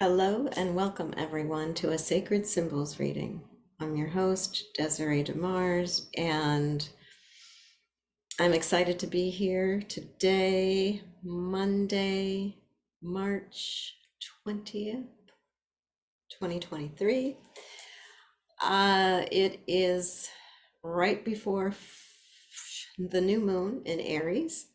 Hello and welcome everyone to a Sacred Symbols reading. I'm your host, Desiree DeMars, and I'm excited to be here today, Monday, March 20th, 2023. It is right before the new moon in Aries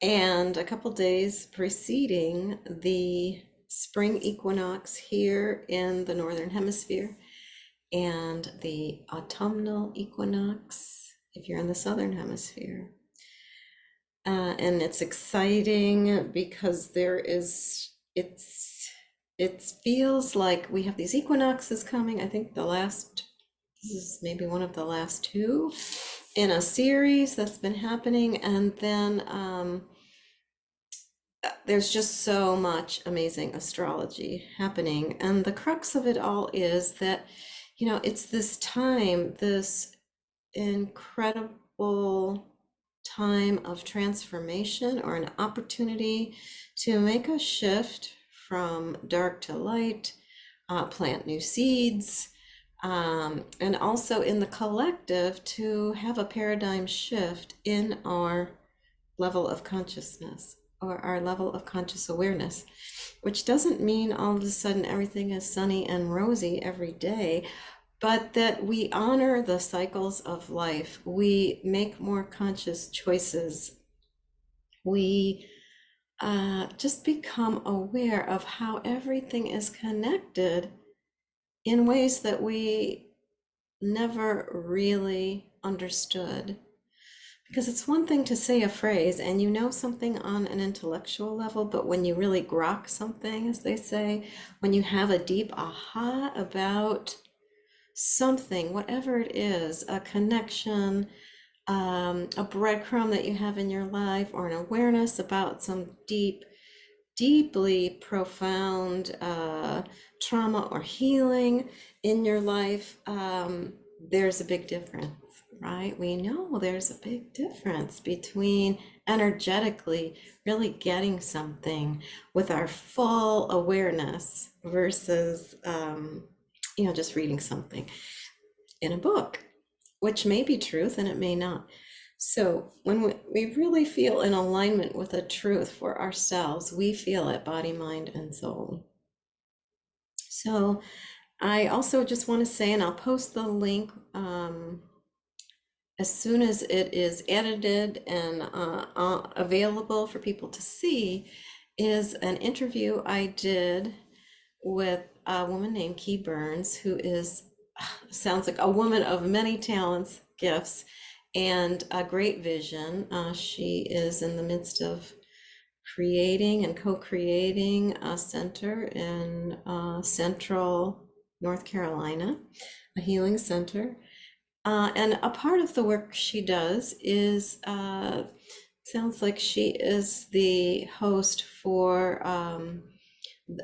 and a couple days preceding the spring equinox here in the Northern Hemisphere and the autumnal equinox if you're in the Southern Hemisphere. And it's exciting because it feels like we have these equinoxes coming. I think this is maybe one of the last two in a series that's been happening. And then there's just so much amazing astrology happening. And the crux of it all is that, it's this time, this incredible time of transformation or an opportunity to make a shift from dark to light, plant new seeds, and also in the collective to have a paradigm shift in our level of consciousness or our level of conscious awareness, which doesn't mean all of a sudden everything is sunny and rosy every day, but that we honor the cycles of life. We make more conscious choices. We just become aware of how everything is connected in ways that we never really understood. Because it's one thing to say a phrase and you know something on an intellectual level, but when you really grok something, as they say, when you have a deep aha about something, whatever it is, a connection, a breadcrumb that you have in your life, or an awareness about some deeply profound trauma or healing in your life, there's a big difference, right? We know there's a big difference between energetically really getting something with our full awareness versus, just reading something in a book, which may be truth and it may not. So when we really feel in alignment with a truth for ourselves, we feel it body, mind, and soul. So I also just want to say, and I'll post the link as soon as it is edited and available for people to see, is an interview I did with a woman named Key Burns, who sounds like a woman of many talents, gifts, and a great vision. She is in the midst of creating and co-creating a center in Central North Carolina, a healing center. And a part of the work she does is, sounds like she is the host for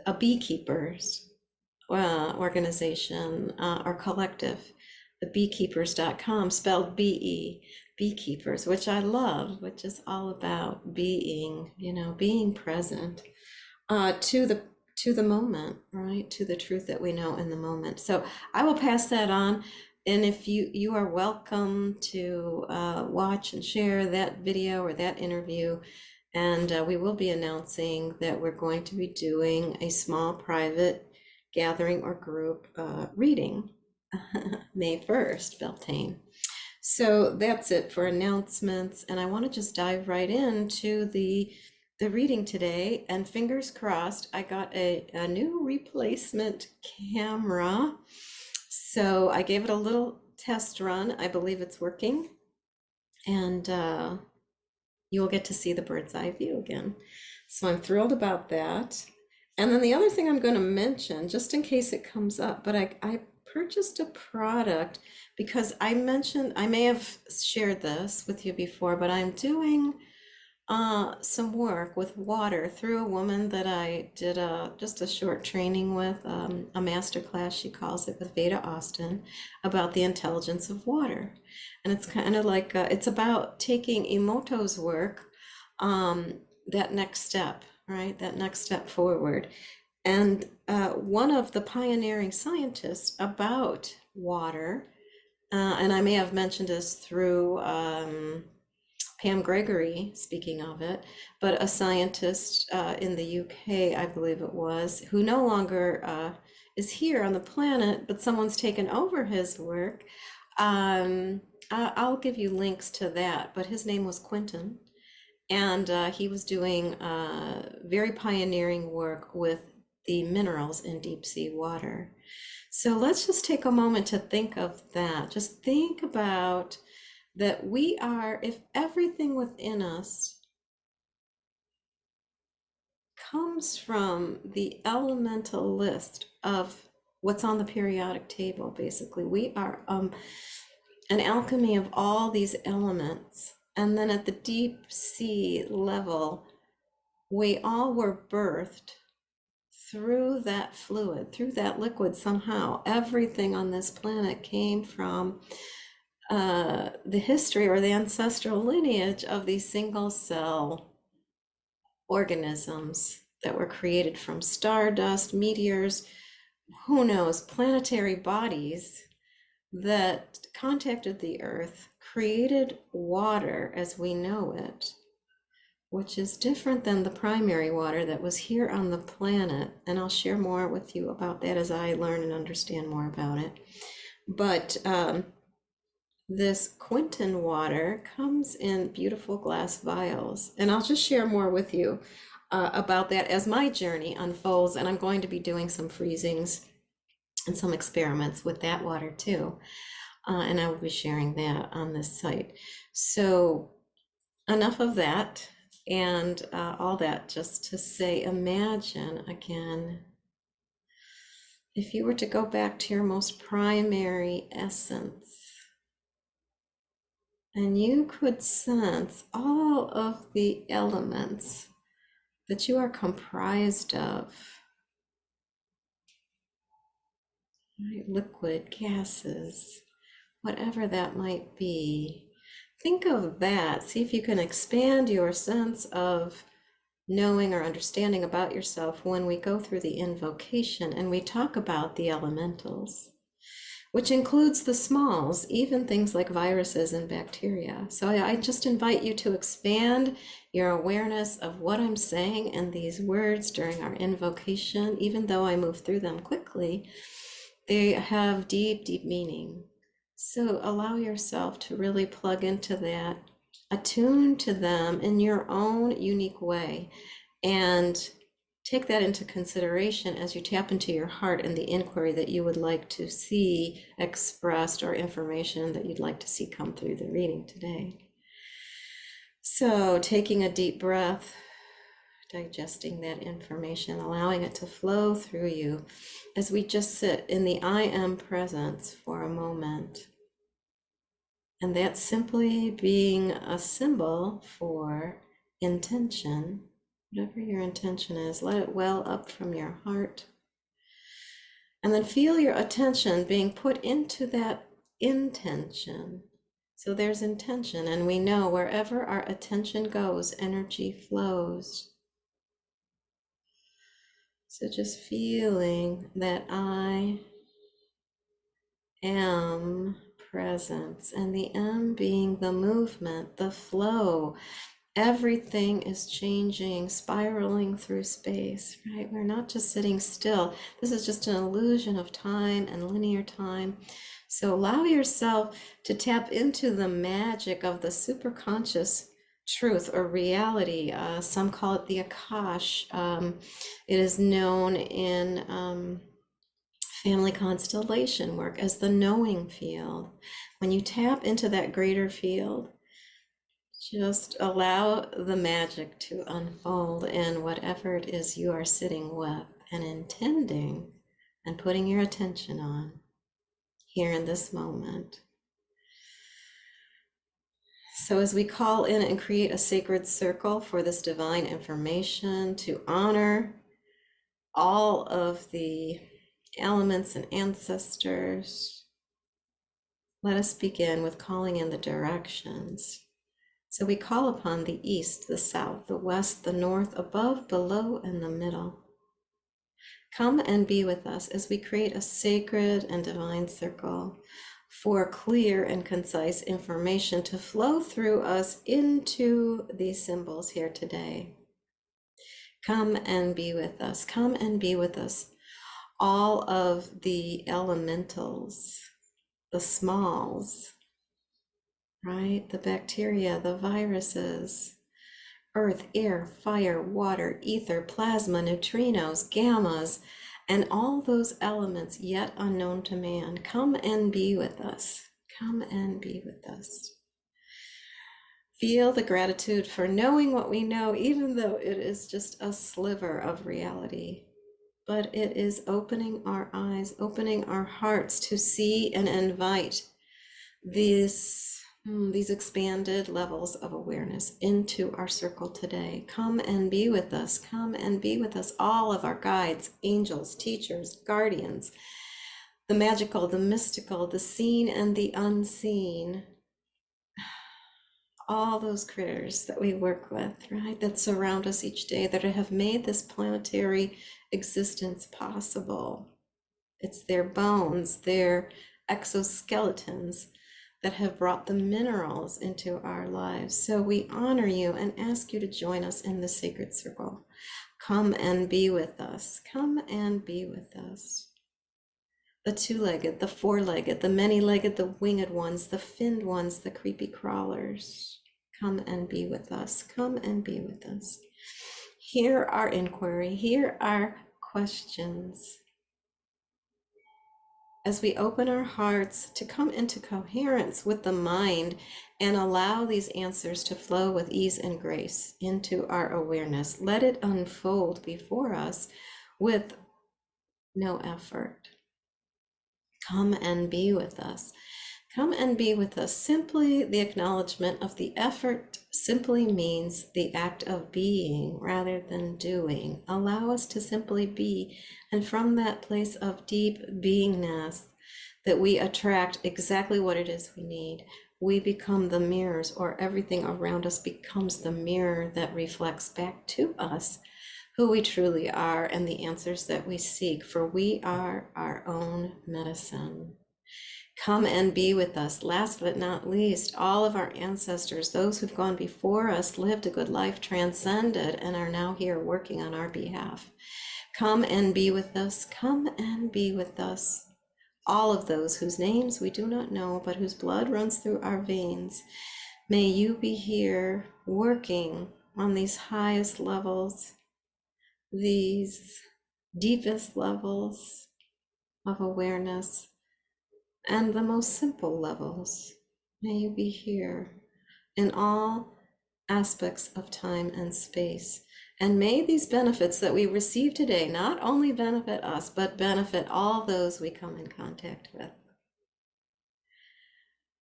a beekeepers organization or collective, the beekeepers.com, spelled BE, beekeepers, which I love, which is all about being, being present to the moment, right? To the truth that we know in the moment. So I will pass that on. And if you are welcome to watch and share that video or that interview. And we will be announcing that we're going to be doing a small private gathering or group reading May 1st, Beltane. So that's it for announcements. And I want to just dive right into the reading today. And fingers crossed, I got a new replacement camera. So I gave it a little test run. I believe it's working. And you'll get to see the bird's eye view again. So I'm thrilled about that. And then the other thing I'm going to mention, just in case it comes up, but I purchased a product because I may have shared this with you before, but I'm doing some work with water through a woman that I did just a short training with, a master class, she calls it, with Veda Austin, about the intelligence of water. And it's kind of like, it's about taking Emoto's work, that next step, right? That next step forward. And one of the pioneering scientists about water, and I may have mentioned this through Pam Gregory, speaking of it, but a scientist in the UK, I believe it was, who no longer is here on the planet, but someone's taken over his work. I'll give you links to that, but his name was Quentin, and he was doing very pioneering work with the minerals in deep sea water. So let's just take a moment to think of that. Just think about that we are, if everything within us comes from the elemental list of what's on the periodic table, basically, we are an alchemy of all these elements. And then at the deep sea level, we all were birthed through that fluid, through that liquid somehow. Everything on this planet came from the history or the ancestral lineage of these single cell organisms that were created from stardust, meteors, who knows, planetary bodies that contacted the earth, created water as we know it, which is different than the primary water that was here on the planet. And I'll share more with you about that as I learn and understand more about it. But this Quentin water comes in beautiful glass vials. And I'll just share more with you about that as my journey unfolds. And I'm going to be doing some freezings and some experiments with that water too. And I will be sharing that on this site. So enough of that and all that just to say, imagine again, if you were to go back to your most primary essence, and you could sense all of the elements that you are comprised of, right? Liquid, gases, whatever that might be. Think of that. See if you can expand your sense of knowing or understanding about yourself when we go through the invocation and we talk about the elementals, which includes the smalls, even things like viruses and bacteria. So I just invite you to expand your awareness of what I'm saying in these words during our invocation. Even though I move through them quickly, they have deep, deep meaning. So allow yourself to really plug into that, attune to them in your own unique way, and take that into consideration as you tap into your heart and the inquiry that you would like to see expressed or information that you'd like to see come through the reading today. So taking a deep breath, digesting that information, allowing it to flow through you as we just sit in the I am presence for a moment. And that's simply being a symbol for intention. Whatever your intention is, let it well up from your heart. And then feel your attention being put into that intention. So there's intention, and we know wherever our attention goes, energy flows. So just feeling that I am presence, and the M being the movement, the flow. Everything is changing, spiraling through space, right? We're not just sitting still. This is just an illusion of time and linear time. So allow yourself to tap into the magic of the superconscious truth or reality. Some call it the Akash. It is known in family constellation work as the knowing field. When you tap into that greater field, just allow the magic to unfold in whatever it is you are sitting with and intending and putting your attention on here in this moment. So as we call in and create a sacred circle for this divine information to honor all of the elements and ancestors, let us begin with calling in the directions. So we call upon the east, the south, the west, the north, above, below, and the middle. Come and be with us as we create a sacred and divine circle for clear and concise information to flow through us into these symbols here today. Come and be with us. Come and be with us. All of the elementals, the smalls, right? The bacteria, the viruses, earth, air, fire, water, ether, plasma, neutrinos, gammas, and all those elements yet unknown to man. Come and be with us. Come and be with us. Feel the gratitude for knowing what we know, even though it is just a sliver of reality. But it is opening our eyes, opening our hearts to see and invite these expanded levels of awareness into our circle today. Come and be with us. Come and be with us. All of our guides, angels, teachers, guardians, the magical, the mystical, the seen and the unseen. All those critters that we work with, right, that surround us each day, that have made this planetary existence possible. It's their bones, their exoskeletons that have brought the minerals into our lives. So we honor you and ask you to join us in the sacred circle. Come and be with us. Come and be with us. The two-legged, the four-legged, the many-legged, the winged ones, the finned ones, the creepy crawlers. Come and be with us. Come and be with us. Hear our inquiry. Hear our questions. As we open our hearts to come into coherence with the mind and allow these answers to flow with ease and grace into our awareness, let it unfold before us with no effort. Come and be with us. Come and be with us. Simply the acknowledgement of the effort simply means the act of being rather than doing. Allow us to simply be, and from that place of deep beingness that we attract exactly what it is we need. We become the mirrors, or everything around us becomes the mirror that reflects back to us who we truly are and the answers that we seek, for we are our own medicine. Come and be with us. Last but not least, all of our ancestors, those who've gone before us, lived a good life, transcended, and are now here working on our behalf. Come and be with us. Come and be with us. All of those whose names we do not know, but whose blood runs through our veins. May you be here working on these highest levels, these deepest levels of awareness, and the most simple levels. May you be here in all aspects of time and space. And may these benefits that we receive today not only benefit us, but benefit all those we come in contact with.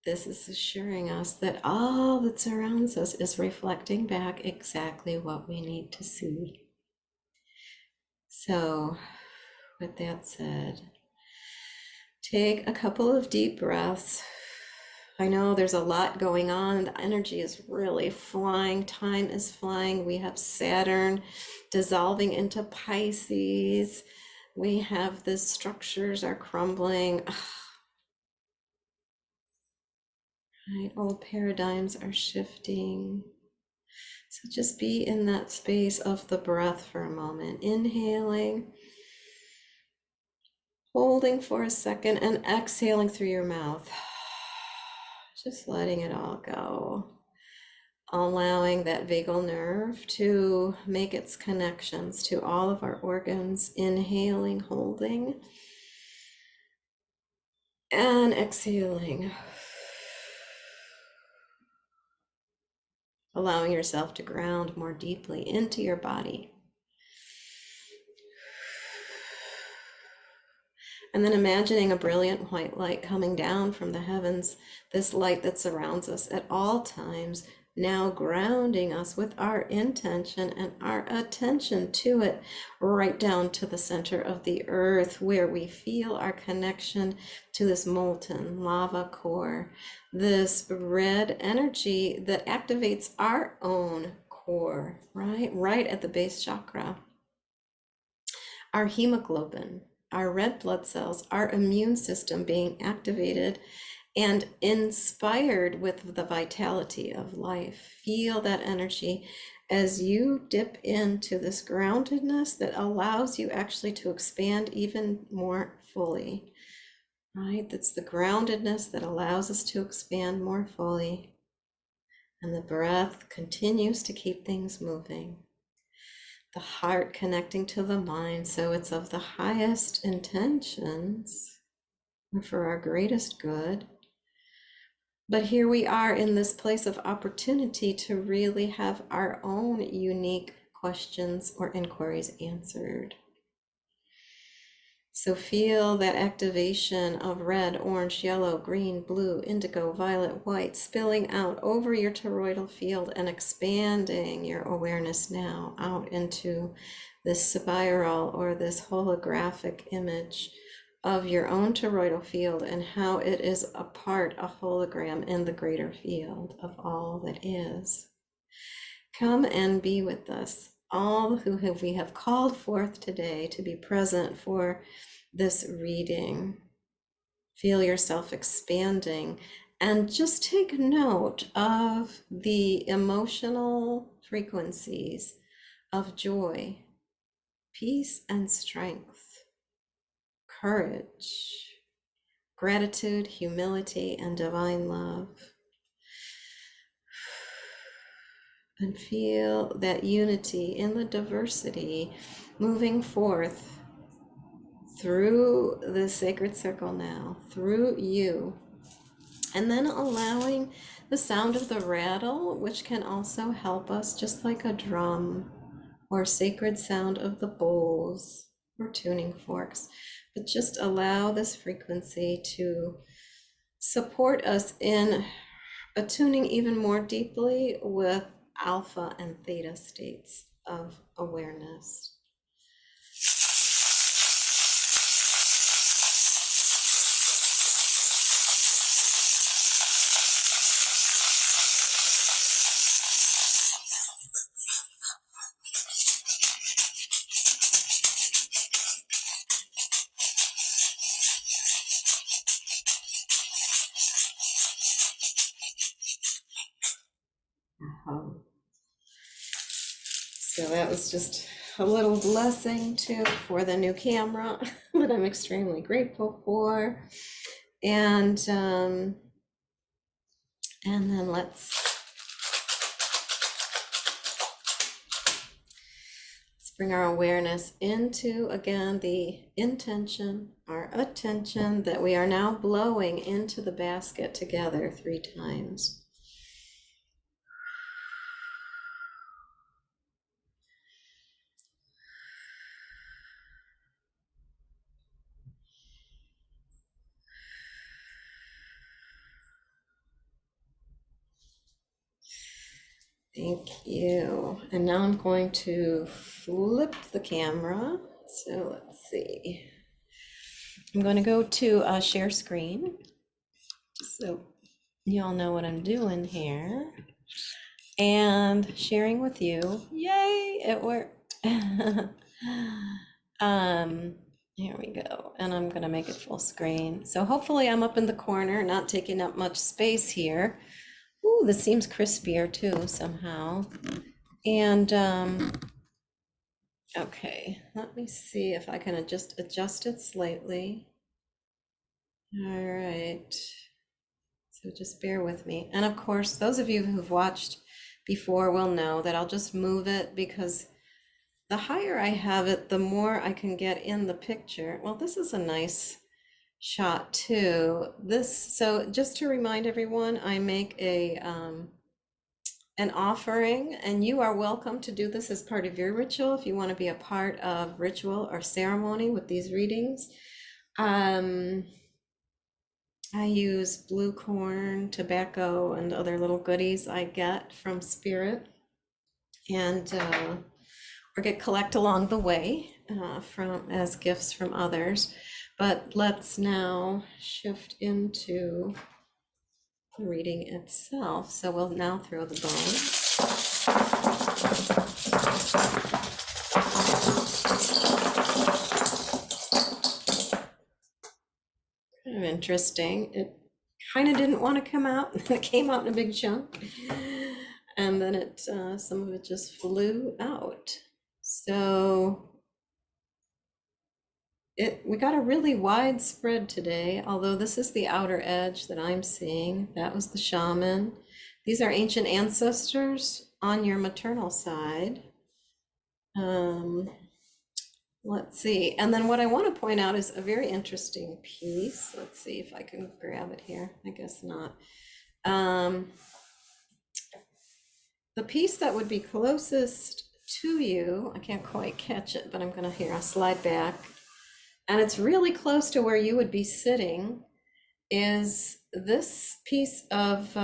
This is assuring us that all that surrounds us is reflecting back exactly what we need to see. So, with that said, take a couple of deep breaths. I know there's a lot going on. The energy is really flying. Time is flying. We have Saturn dissolving into Pisces. We have the structures are crumbling. Right, old paradigms are shifting. So just be in that space of the breath for a moment. Inhaling, holding for a second, and exhaling through your mouth. Just letting it all go. Allowing that vagal nerve to make its connections to all of our organs. Inhaling, holding, and exhaling. Allowing yourself to ground more deeply into your body. And then imagining a brilliant white light coming down from the heavens, this light that surrounds us at all times, now grounding us with our intention and our attention to it, right down to the center of the earth, where we feel our connection to this molten lava core, this red energy that activates our own core, right at the base chakra. our hemoglobin, our red blood cells, our immune system being activated and inspired with the vitality of life. Feel that energy as you dip into this groundedness that allows you actually to expand even more fully, right? That's the groundedness that allows us to expand more fully. And the breath continues to keep things moving. The heart connecting to the mind, so it's of the highest intentions for our greatest good. But here we are in this place of opportunity to really have our own unique questions or inquiries answered. So feel that activation of red, orange, yellow, green, blue, indigo, violet, white spilling out over your toroidal field and expanding your awareness now out into this spiral or this holographic image of your own toroidal field and how it is a hologram in the greater field of all that is. Come and be with us, all we have called forth today to be present for this reading. Feel yourself expanding and just take note of the emotional frequencies of joy, peace and strength, courage, gratitude, humility, and divine love. And feel that unity in the diversity moving forth through the sacred circle now, through you. And then allowing the sound of the rattle, which can also help us, just like a drum or sacred sound of the bowls or tuning forks. But just allow this frequency to support us in attuning even more deeply with alpha and theta states of awareness. So that was just a little blessing too for the new camera that I'm extremely grateful for. And then let's bring our awareness into, again, the intention, our attention that we are now blowing into the basket together 3 times. Thank you. And now I'm going to flip the camera. So let's see. I'm going to go to share screen. So y'all know what I'm doing here. And sharing with you. Yay, it worked. Here we go. And I'm going to make it full screen. So hopefully I'm up in the corner, not taking up much space here. Ooh, this seems crispier too somehow. And okay, let me see if I can just adjust it slightly. All right, so just bear with me. And of course, those of you who've watched before will know that I'll just move it because the higher I have it, the more I can get in the picture. Well, this is a nice shot too. So just to remind everyone, I make an offering, and you are welcome to do this as part of your ritual if you want to be a part of ritual or ceremony with these readings. I use blue corn, tobacco, and other little goodies I get from Spirit, and or collect along the way from as gifts from others. But let's now shift into the reading itself. So we'll now throw the bone. Kind of interesting. It kind of didn't want to come out, and it came out in a big chunk, and then some of it just flew out. So we got a really wide spread today, although this is the outer edge that I'm seeing. That was the shaman. These are ancient ancestors on your maternal side. Um, let's see. And then what I want to point out is a very interesting piece. Let's see if I can grab it here. I guess not. Um, the piece that would be closest to you, I can't quite catch it, but I'm gonna here, I'll slide back. And it's really close to where you would be sitting, is this piece of,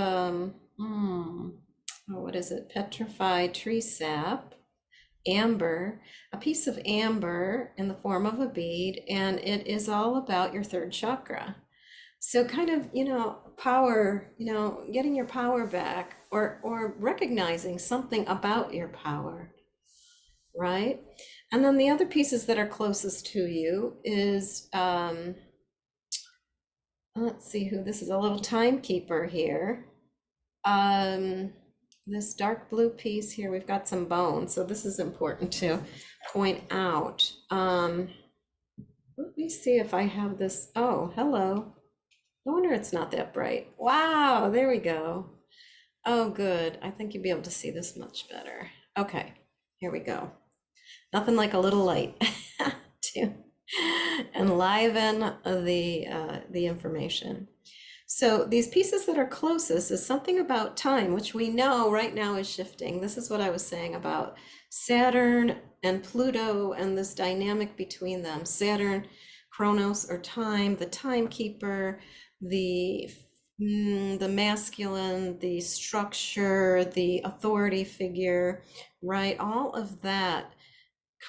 what is it? Petrified tree sap, amber, a piece of amber in the form of a bead, and it is all about your third chakra. So kind of, power, getting your power back, or recognizing something about your power, right? And then the other pieces that are closest to you is, let's see who this is, a little timekeeper here. This dark blue piece here, we've got some bones, so this is important to point out. Let me see if I have this. Oh, hello. No wonder it's not that bright. Wow, there we go. Oh, good. I think you'll be able to see this much better. Okay, here we go. Nothing like a little light to enliven the information. So these pieces that are closest is something about time, which we know right now is shifting. This is what I was saying about Saturn and Pluto and this dynamic between them. Saturn, Chronos or time, the timekeeper, the masculine, the structure, the authority figure, right? All of that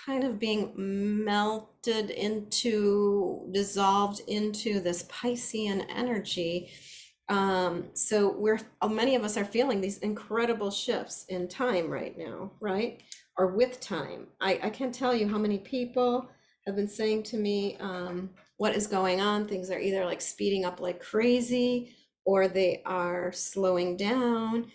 kind of being melted into, dissolved into this Piscean energy. So many of us are feeling these incredible shifts in time right now, right? Or with time. I can't tell you how many people have been saying to me, what is going on? Things are either like speeding up like crazy, or they are slowing down.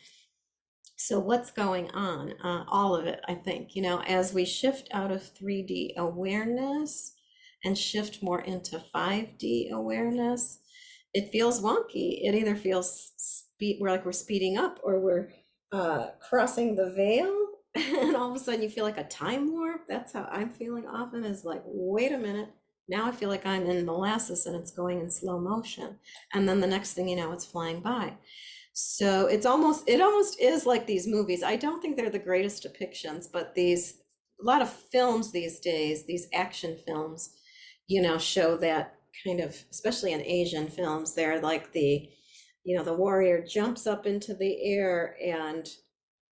So what's going on? All of it, I think, as we shift out of 3D awareness and shift more into 5D awareness, it feels wonky. It either feels we're like we're speeding up, or we're crossing the veil, and all of a sudden you feel like a time warp. That's how I'm feeling often, is like, wait a minute, now I feel like I'm in molasses and it's going in slow motion. And then the next thing you know, it's flying by. So it almost is like these movies. I don't think they're the greatest depictions, but a lot of films these days, these action films, show that kind of, especially in Asian films, they're like the warrior jumps up into the air, and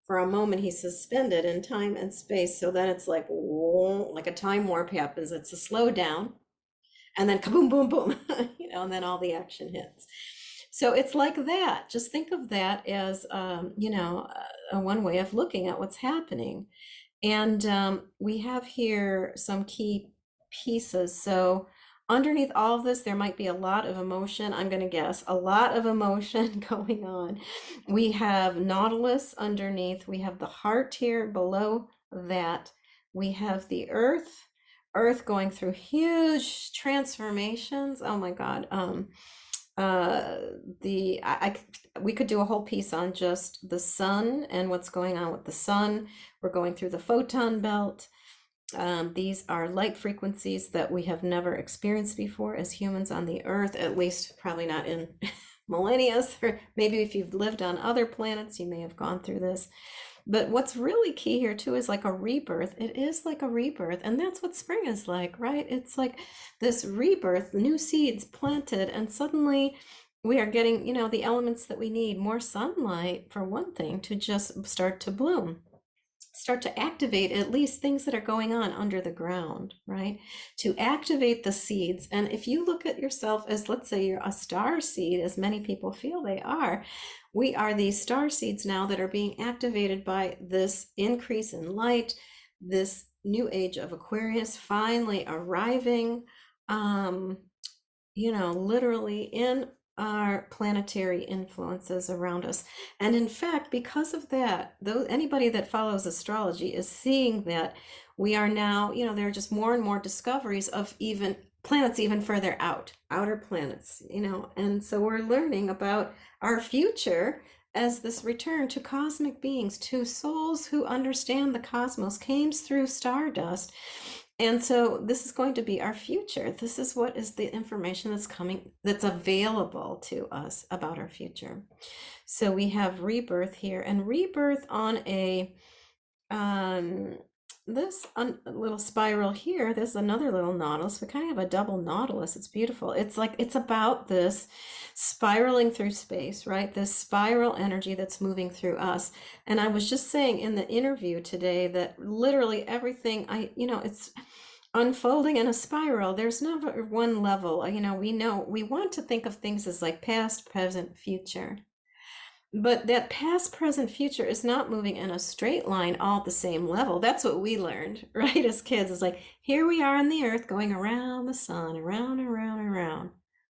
for a moment he's suspended in time and space. So then it's like, whoa, like a time warp happens. It's a slow down, and then kaboom, boom, boom, and then all the action hits. So it's like that. Just think of that as, one way of looking at what's happening. And we have here some key pieces. So underneath all of this, there might be a lot of emotion. I'm going to guess a lot of emotion going on. We have Nautilus underneath. We have the heart here below that. We have the earth going through huge transformations. Oh my God. We could do a whole piece on just the sun and what's going on with the sun. We're going through the photon belt. These are light frequencies that we have never experienced before as humans on the earth, at least probably not in millennia, or maybe if you've lived on other planets, you may have gone through this. But what's really key here too is like a rebirth. It is like a rebirth, and that's what spring is like, right? It's like this rebirth, new seeds planted, and suddenly we are getting, the elements that we need, more sunlight for one thing, to just start to bloom, start to activate at least things that are going on under the ground, right? To activate the seeds. And if you look at yourself as, let's say, you're a star seed, as many people feel they are, we are these star seeds now that are being activated by this increase in light, this new age of Aquarius finally arriving. literally in our planetary influences around us. And in fact, because of that, though anybody that follows astrology is seeing that we are now, there are just more and more discoveries of even planets even further out, outer planets, and so we're learning about our future as this return to cosmic beings, to souls who understand the cosmos, came through stardust. And so this is going to be our future. This is what is the information that's coming, that's available to us about our future. So we have rebirth here, and rebirth on a um this little spiral here. There's another little nautilus. We kind of have a double nautilus. It's beautiful. It's like it's about this spiraling through space, right? This spiral energy that's moving through us. And I was just saying in the interview today that literally everything it's unfolding in a spiral. There's never one level. We want to think of things as like past, present, future. But that past, present, future is not moving in a straight line all at the same level. That's what we learned, right, as kids. It's like, here we are on the earth going around the sun, around and around and around.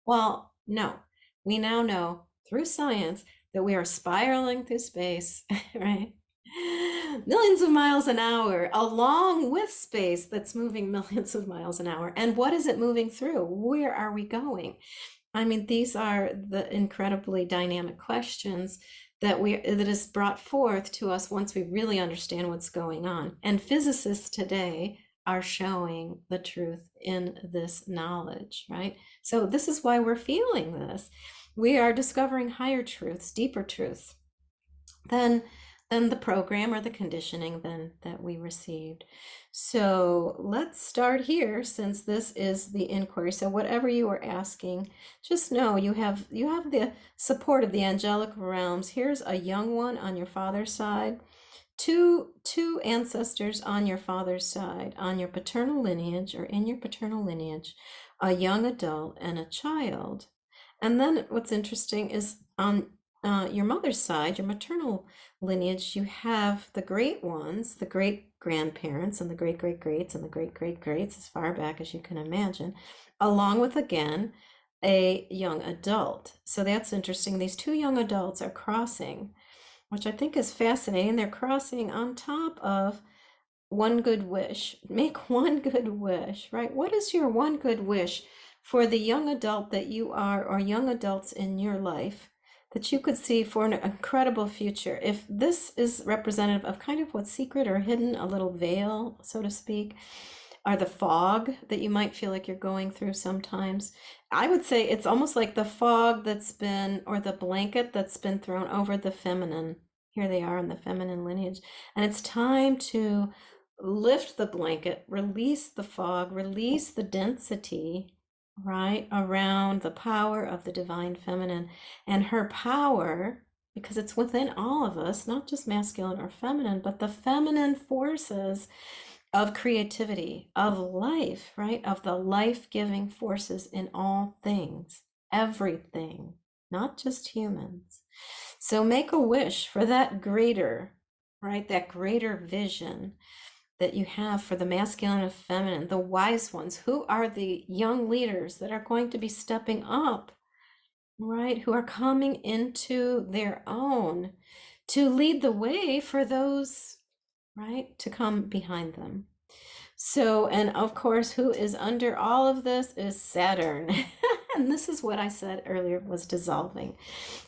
Well, no. We now know through science that we are spiraling through space, right? Millions of miles an hour, along with space that's moving millions of miles an hour. And what is it moving through? Where are we going? I mean, these are the incredibly dynamic questions that is brought forth to us once we really understand what's going on. And physicists today are showing the truth in this knowledge, right? So this is why we're feeling this. We are discovering higher truths, deeper truths than the program or the conditioning then that we received. So let's start here, since this is the inquiry. So whatever you are asking, just know you have the support of the angelic realms. Here's a young one on your father's side, two ancestors on your father's side, on your paternal lineage or in your paternal lineage, a young adult and a child. And then what's interesting is on your mother's side, your maternal lineage, you have the great ones, the great grandparents and the great great greats and the great great greats, as far back as you can imagine, along with, again, a young adult. So that's interesting. These two young adults are crossing, which I think is fascinating. They're crossing on top of one good wish. Make one good wish, right? What is your one good wish for the young adult that you are, or young adults in your life, that you could see for an incredible future? If this is representative of kind of what's secret or hidden, a little veil, so to speak, or the fog that you might feel like you're going through sometimes, I would say it's almost like the fog that's been, or the blanket that's been thrown over the feminine. Here they are in the feminine lineage. And it's time to lift the blanket, release the fog, release the density, right, around the power of the divine feminine and her power, because it's within all of us, not just masculine or feminine, but the feminine forces of creativity, of life, right, of the life-giving forces in all things, everything, not just humans. So make a wish for that greater, right, that greater vision that you have for the masculine and feminine, the wise ones. Who are the young leaders that are going to be stepping up, right? Who are coming into their own to lead the way for those, right, to come behind them. So, and of course, who is under all of this is Saturn. And this is what I said earlier was dissolving.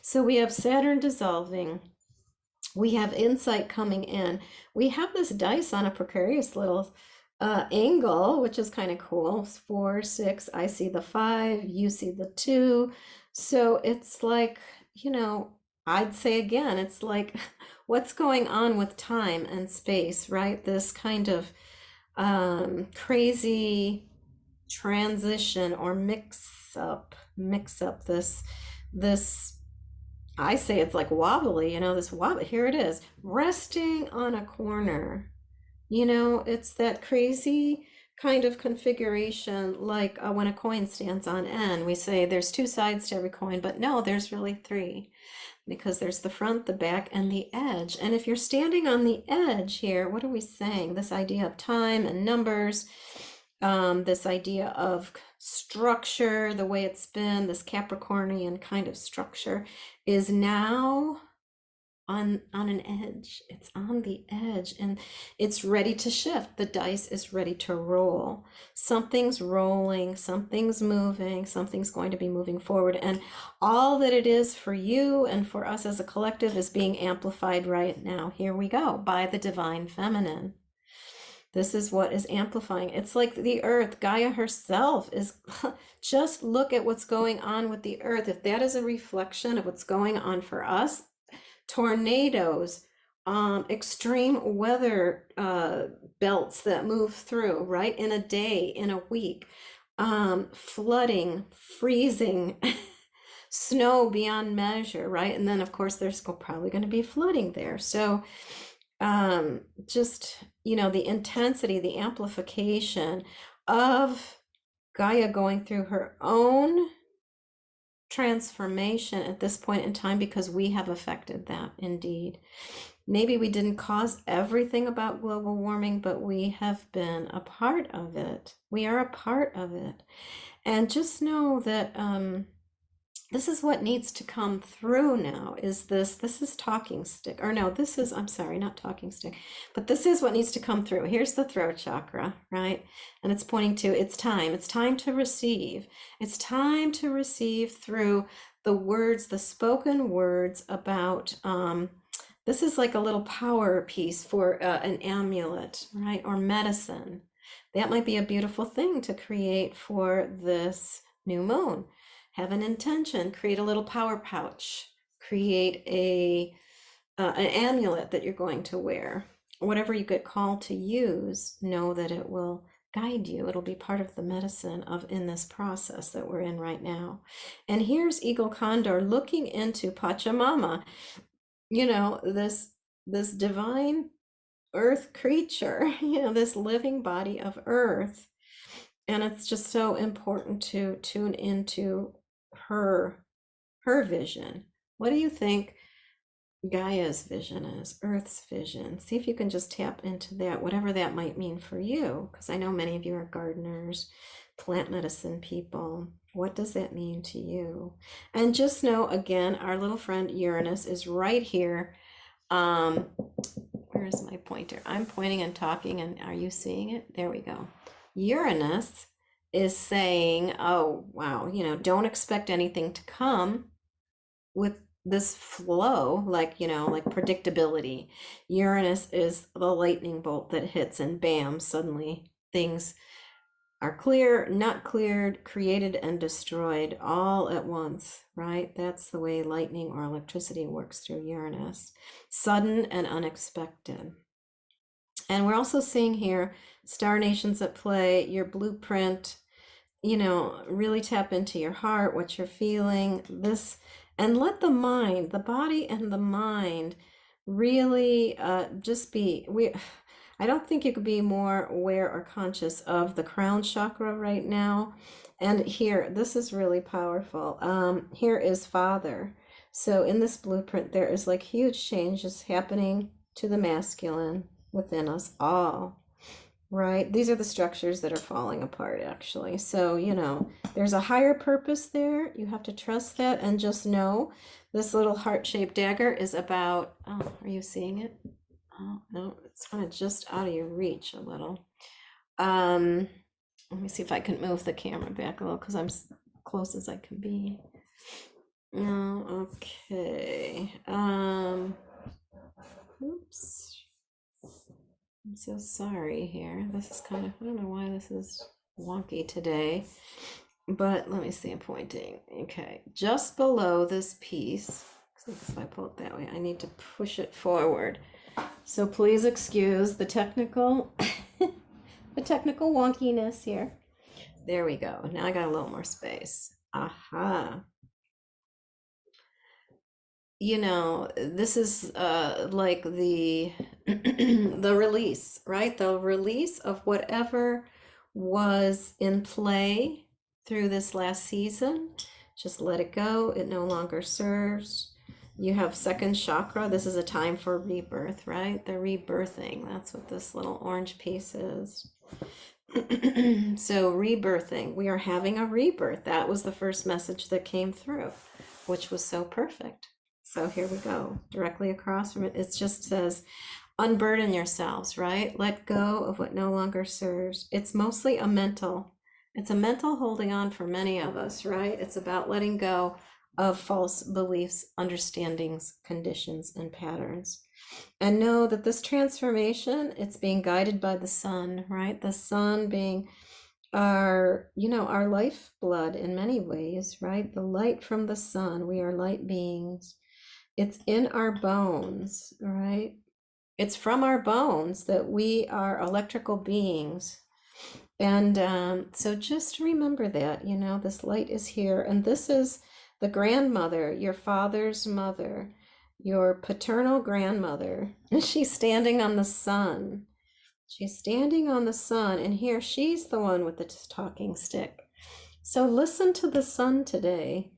So we have Saturn dissolving. We have insight coming in. We have this dice on a precarious little angle, which is kind of cool. 4, 6, I see the 5, you see the 2. So it's like, I'd say again, it's like what's going on with time and space, right? This kind of crazy transition or mix up this I say it's like wobbly, this wobbly. Here it is, resting on a corner. It's that crazy kind of configuration, like when a coin stands on end. We say there's two sides to every coin, but no, there's really three, because there's the front, the back, and the edge. And if you're standing on the edge here, what are we saying? This idea of time and numbers, This idea of structure, the way it's been, this Capricornian kind of structure, is now on an edge. It's on the edge, and it's ready to shift. The dice is ready to roll. Something's rolling, something's moving, something's going to be moving forward, and all that it is for you and for us as a collective is being amplified right now. Here we go, by the divine feminine. This is what is amplifying. It's like the earth, Gaia herself is just look at what's going on with the earth. If that is a reflection of what's going on for us, tornadoes, extreme weather belts that move through, right, in a day, in a week, flooding, freezing, snow beyond measure, right? And then, of course, there's probably going to be flooding there. So, just, the intensity, the amplification of Gaia going through her own transformation at this point in time, because we have affected that indeed. Maybe we didn't cause everything about global warming, but we have been a part of it. We are a part of it. And just know that this is what needs to come through now, is this is talking stick, or no, this is, I'm sorry, not talking stick, but this is what needs to come through. Here's the throat chakra, right? And it's pointing to, it's time to receive. It's time to receive through the words, the spoken words about, this is like a little power piece for an amulet, right? Or medicine. That might be a beautiful thing to create for this new moon. Have an intention, create a little power pouch, create an amulet that you're going to wear. Whatever you get called to use, know that it will guide you. It'll be part of the medicine in this process that we're in right now. And here's Eagle Condor looking into Pachamama, this divine earth creature, this living body of earth. And it's just so important to tune into her vision. What do you think Gaia's vision is, Earth's vision? See if you can just tap into that, whatever that might mean for you, because I know many of you are gardeners, plant medicine people. What does that mean to you? And just know, again, our little friend Uranus is right here. Where is my pointer? I'm pointing and talking, and are you seeing it? There we go. Uranus is saying, oh, wow, don't expect anything to come with this flow, like predictability. Uranus is the lightning bolt that hits and bam, suddenly things are clear, not cleared, created and destroyed all at once, right? That's the way lightning or electricity works through Uranus. Sudden and unexpected. And we're also seeing here star nations at play, your blueprint, really tap into your heart, what you're feeling, and let the mind, the body and the mind really just be, I don't think you could be more aware or conscious of the crown chakra right now. And here, this is really powerful. Here is Father. So in this blueprint, there is like huge changes happening to the masculine within us all. Right? These are the structures that are falling apart, actually. So, there's a higher purpose there. You have to trust that, and just know this little heart-shaped dagger is about, oh, are you seeing it? Oh, no, it's kind of just out of your reach a little. Let me see if I can move the camera back a little, because I'm as close as I can be. Oh, okay. Oops. I'm so sorry here. This is kind of, I don't know why this is wonky today, but let me see, I'm pointing. Okay, just below this piece, if I pull it that way, I need to push it forward. So please excuse the technical, the technical wonkiness here. There we go. Now I got a little more space. Aha. This is like the the release, right? The release of whatever was in play through this last season. Just let it go. It no longer serves. You have second chakra. This is a time for rebirth, right? The rebirthing. That's what this little orange piece is. So rebirthing, we are having a rebirth. That was the first message that came through, which was so perfect. So here we go, directly across from it. It just says, unburden yourselves, right? Let go of what no longer serves. It's a mental holding on for many of us, right? It's about letting go of false beliefs, understandings, conditions, and patterns. And know that this transformation, it's being guided by the sun, right? The sun being our lifeblood in many ways, right? The light from the sun. We are light beings. It's in our bones, right? It's from our bones that we are electrical beings. And so just remember that, this light is here. And this is the grandmother, your father's mother, your paternal grandmother. She's standing on the sun. She's standing on the sun. And here she's the one with the talking stick. So listen to the sun today.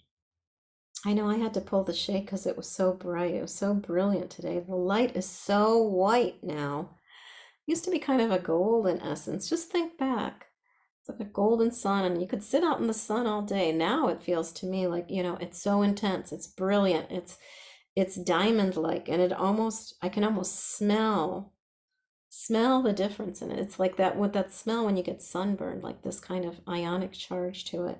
I know I had to pull the shade because it was so bright. It was so brilliant today. The light is so white now. It used to be kind of a golden essence. Just think back. It's like a golden sun, and you could sit out in the sun all day. Now it feels to me like, it's so intense. It's brilliant. It's diamond-like, and I can almost smell the difference in it. It's like that with that smell when you get sunburned, like this kind of ionic charge to it.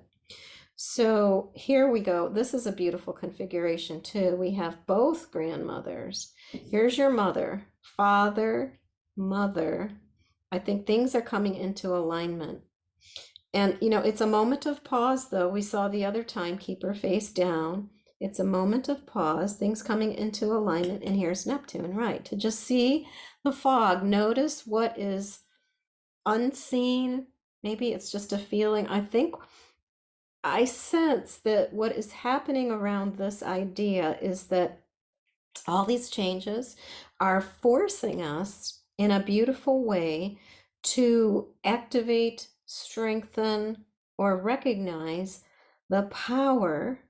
So here we go. This is a beautiful configuration too. We have both grandmothers. Here's your mother, father, mother. I think things are coming into alignment. And, it's a moment of pause, though. We saw the other timekeeper face down. It's a moment of pause, things coming into alignment. And here's Neptune, right? To just see the fog, notice what is unseen. Maybe it's just a feeling. I sense that what is happening around this idea is that all these changes are forcing us in a beautiful way to activate, strengthen, or recognize the power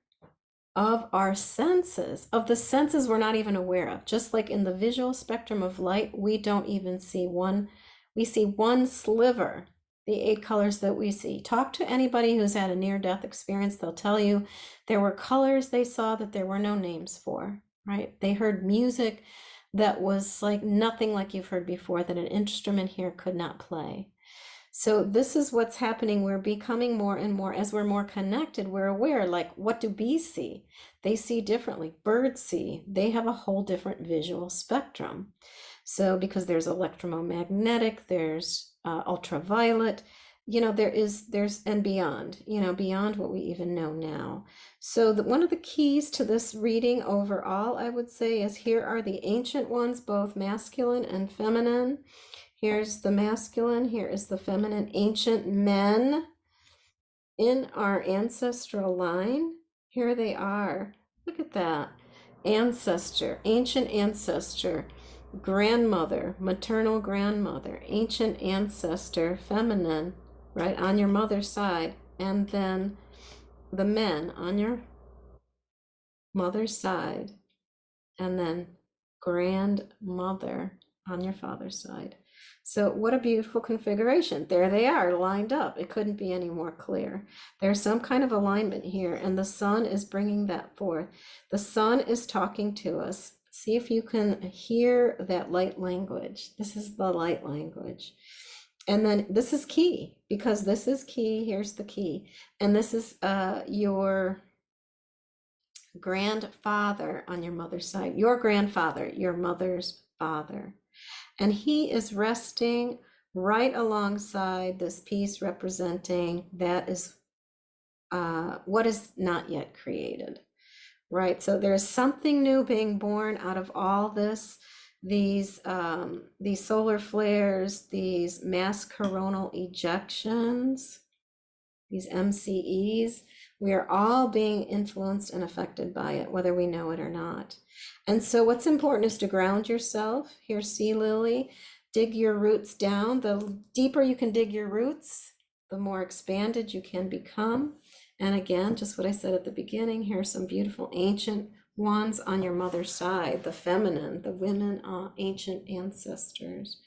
of our senses, of the senses we're not even aware of. Just like in the visual spectrum of light, we don't even see one, we see one sliver, the 8 colors that we see. Talk to anybody who's had a near-death experience, they'll tell you there were colors they saw that there were no names for, right? They heard music that was like nothing like you've heard before, that an instrument here could not play. So this is what's happening. We're becoming more and more, as we're more connected, we're aware, like, what do bees see? They see differently. Birds see. They have a whole different visual spectrum. So because there's electromagnetic, there's ultraviolet, there's and beyond, beyond what we even know now. So one of the keys to this reading overall, I would say, is here are the ancient ones, both masculine and feminine. Here's the masculine, here is the feminine, ancient men in our ancestral line. Here they are. Look at that. Ancestor, ancient ancestor, grandmother, maternal grandmother, ancient ancestor, feminine, right on your mother's side. And then the men on your mother's side. And then grandmother on your father's side. So what a beautiful configuration. There they are lined up. It couldn't be any more clear. There's some kind of alignment here, and the sun is bringing that forth. The sun is talking to us. See if you can hear that light language. This is the light language. And then this is key, because this is key. Here's the key. And this is your grandfather on your mother's side, your grandfather, your mother's father. And he is resting right alongside this piece representing that is what is not yet created, right? So there's something new being born out of all this, these solar flares, these mass coronal ejections, these MCEs. We are all being influenced and affected by it, whether we know it or not. And so what's important is to ground yourself. Here, sea lily, dig your roots down. The deeper you can dig your roots, the more expanded you can become. And again, just what I said at the beginning, here are some beautiful ancient ones on your mother's side, the feminine, the women, ancient ancestors.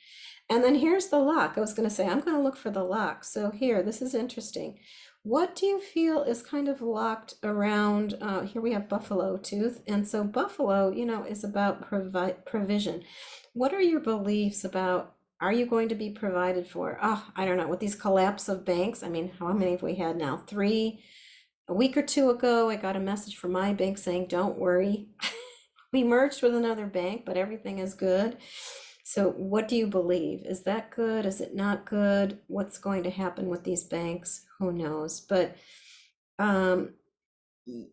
And then here's the lock. I was going to say, I'm going to look for the lock. So here, this is interesting. What do you feel is kind of locked around? Here we have buffalo tooth. And so buffalo, is about provision. What are your beliefs about, are you going to be provided for? Oh, I don't know. With these collapse of banks, I mean, how many have we had now? Three. A week or two ago, I got a message from my bank saying, don't worry. We merged with another bank, but everything is good. So what do you believe? Is that good? Is it not good? What's going to happen with these banks? Who knows? But um,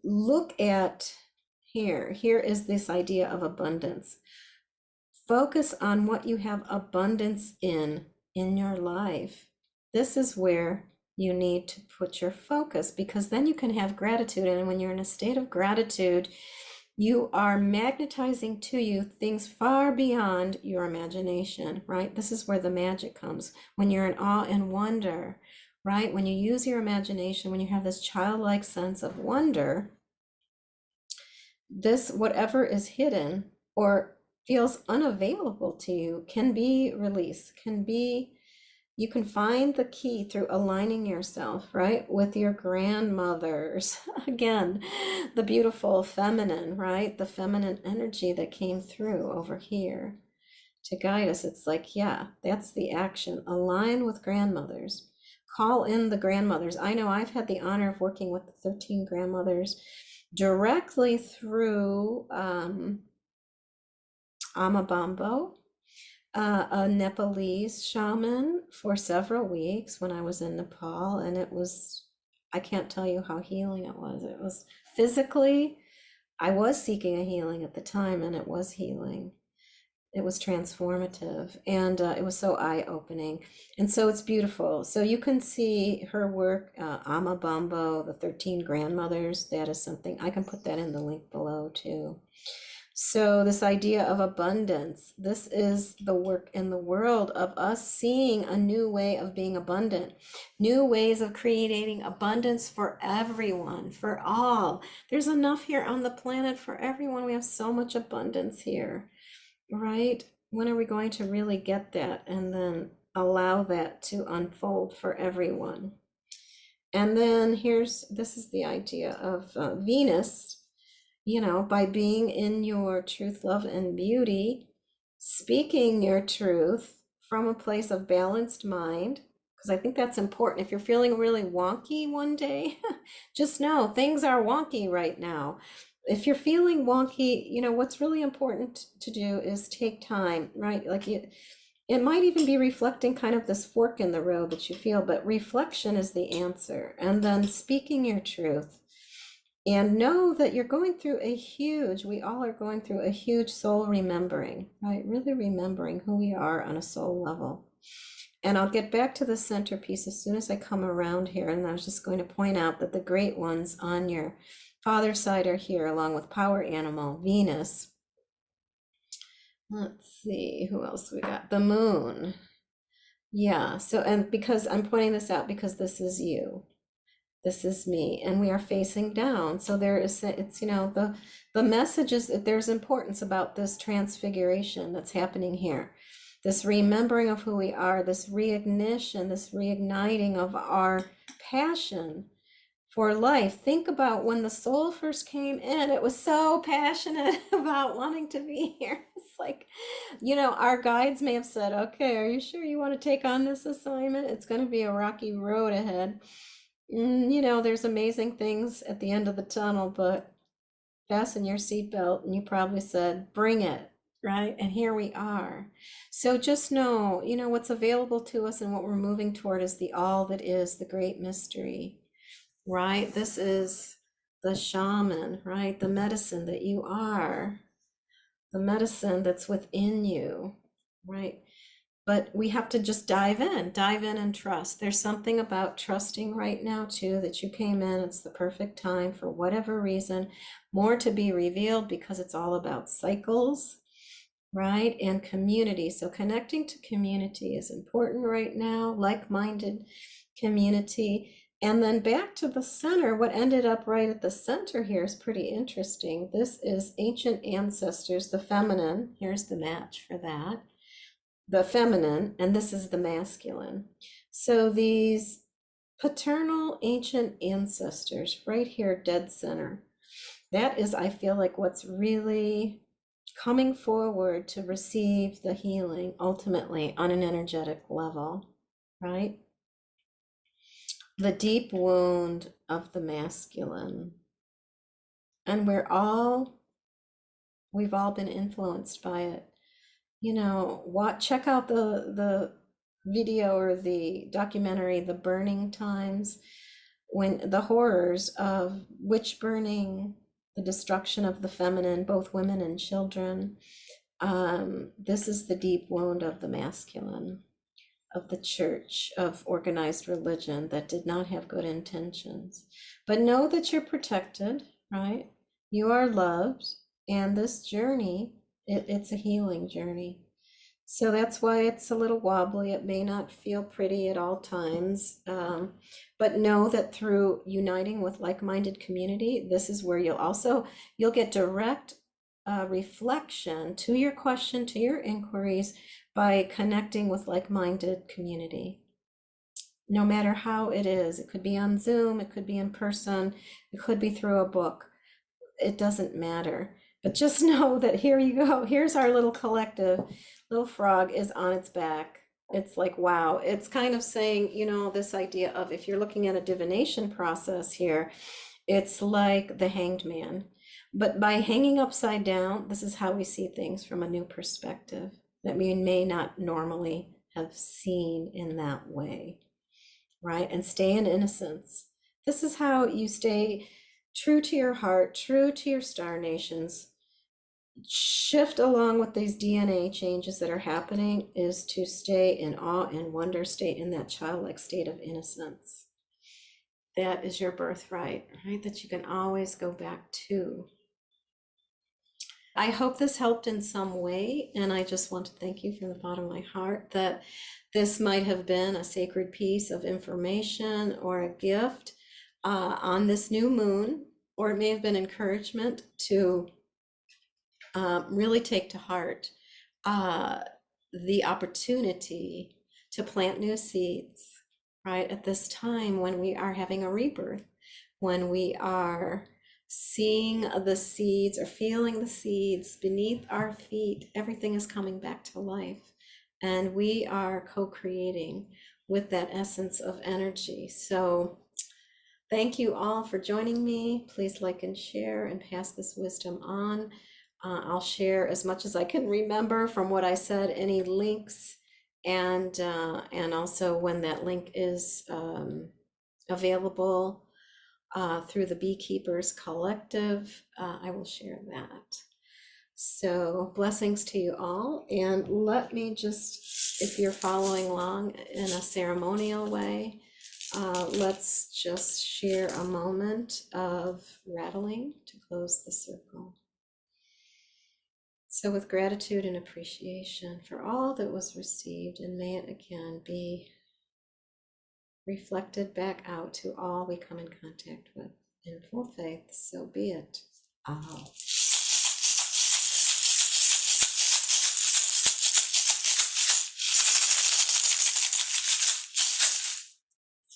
look at here. Here is this idea of abundance. Focus on what you have abundance in your life. This is where you need to put your focus, because then you can have gratitude. And when you're in a state of gratitude, you are magnetizing to you things far beyond your imagination, right? This is where the magic comes. When you're in awe and wonder, right? When you use your imagination, when you have this childlike sense of wonder, this, whatever is hidden or feels unavailable to you, can be released, you can find the key through aligning yourself, right, with your grandmothers. Again, the beautiful feminine, right? The feminine energy that came through over here to guide us. It's like, yeah, that's the action. Align with grandmothers. Call in the grandmothers. I know I've had the honor of working with the 13 grandmothers directly through Amabambo, a Nepalese shaman, for several weeks when I was in Nepal. And it was, I can't tell you how healing it was. It was physically, I was seeking a healing at the time, and it was healing. It was transformative, and it was so eye-opening. And so it's beautiful. So you can see her work, Amabambo, the 13 grandmothers. That is something, I can put that in the link below too. So this idea of abundance, this is the work in the world of us seeing a new way of being abundant, new ways of creating abundance for everyone, for all. There's enough here on the planet for everyone. We have so much abundance here, right? When are we going to really get that and then allow that to unfold for everyone? And then this is the idea of Venus, by being in your truth, love, and beauty, speaking your truth from a place of balanced mind, because I think that's important. If you're feeling really wonky one day, just know things are wonky right now. If you're feeling wonky, what's really important to do is take time, right? Like it might even be reflecting kind of this fork in the road that you feel, but reflection is the answer. And then speaking your truth. And know that you're going through we all are going through a huge soul remembering, right? Really remembering who we are on a soul level. And I'll get back to the centerpiece as soon as I come around here. And I was just going to point out that the great ones on your father's side are here, along with power animal, Venus. Let's see, who else we got? The moon. Yeah, so, and because I'm pointing this out, because this is you. This is me, and we are facing down. So there is, it's, the message is that there's importance about this transfiguration that's happening here, this remembering of who we are, this reignition, this reigniting of our passion for life. Think about when the soul first came in, it was so passionate about wanting to be here. It's like, our guides may have said, okay, are you sure you want to take on this assignment? It's going to be a rocky road ahead. There's amazing things at the end of the tunnel, but fasten your seatbelt. And you probably said, bring it, right? And here we are. So just know, what's available to us and what we're moving toward is the all that is, the great mystery, right? This is the shaman, right? The medicine that you are, the medicine that's within you, right? But we have to just dive in and trust. There's something about trusting right now too, that you came in, it's the perfect time for whatever reason, more to be revealed, because it's all about cycles, right? And community. So connecting to community is important right now, like-minded community. And then back to the center, what ended up right at the center here is pretty interesting. This is ancient ancestors, the feminine. Here's the match for that. the feminine, and this is the masculine. So these paternal ancient ancestors right here, dead center, that is, I feel like, what's really coming forward to receive the healing ultimately on an energetic level, right? The deep wound of the masculine. And we've all been influenced by it. You know, check out the video or the documentary, The Burning Times, when the horrors of witch burning, the destruction of the feminine, both women and children. This is the deep wound of the masculine, of the church, of organized religion that did not have good intentions. But know that you're protected, right? You are loved, and this journey, it's a healing journey. So that's why it's a little wobbly. It may not feel pretty at all times, but know that through uniting with like-minded community, this is where you'll get direct reflection to your question, to your inquiries, by connecting with like-minded community. No matter how it is, it could be on Zoom, it could be in person, it could be through a book. It doesn't matter. But just know that here you go. Here's our little collective. Little frog is on its back. It's like, wow. It's kind of saying, you know, this idea of, if you're looking at a divination process here, it's like the hanged man. But by hanging upside down, this is how we see things from a new perspective that we may not normally have seen in that way, right? And stay in innocence. This is how you stay true to your heart, true to your star nations. Shift along with these DNA changes that are happening is to stay in awe and wonder, stay in that childlike state of innocence. That is your birthright, right? That you can always go back to. I hope this helped in some way, and I just want to thank you from the bottom of my heart that this might have been a sacred piece of information or a gift on this new moon, or it may have been encouragement to really take to heart the opportunity to plant new seeds, right? At this time when we are having a rebirth, when we are seeing the seeds or feeling the seeds beneath our feet, everything is coming back to life. And we are co-creating with that essence of energy. So thank you all for joining me. Please like and share and pass this wisdom on. I'll share as much as I can remember from what I said, any links, and also when that link is available through the Beekeepers Collective, I will share that. So blessings to you all, and let me just, if you're following along in a ceremonial way, let's just share a moment of rattling to close the circle. So with gratitude and appreciation for all that was received, and may it again be reflected back out to all we come in contact with. In full faith, so be it.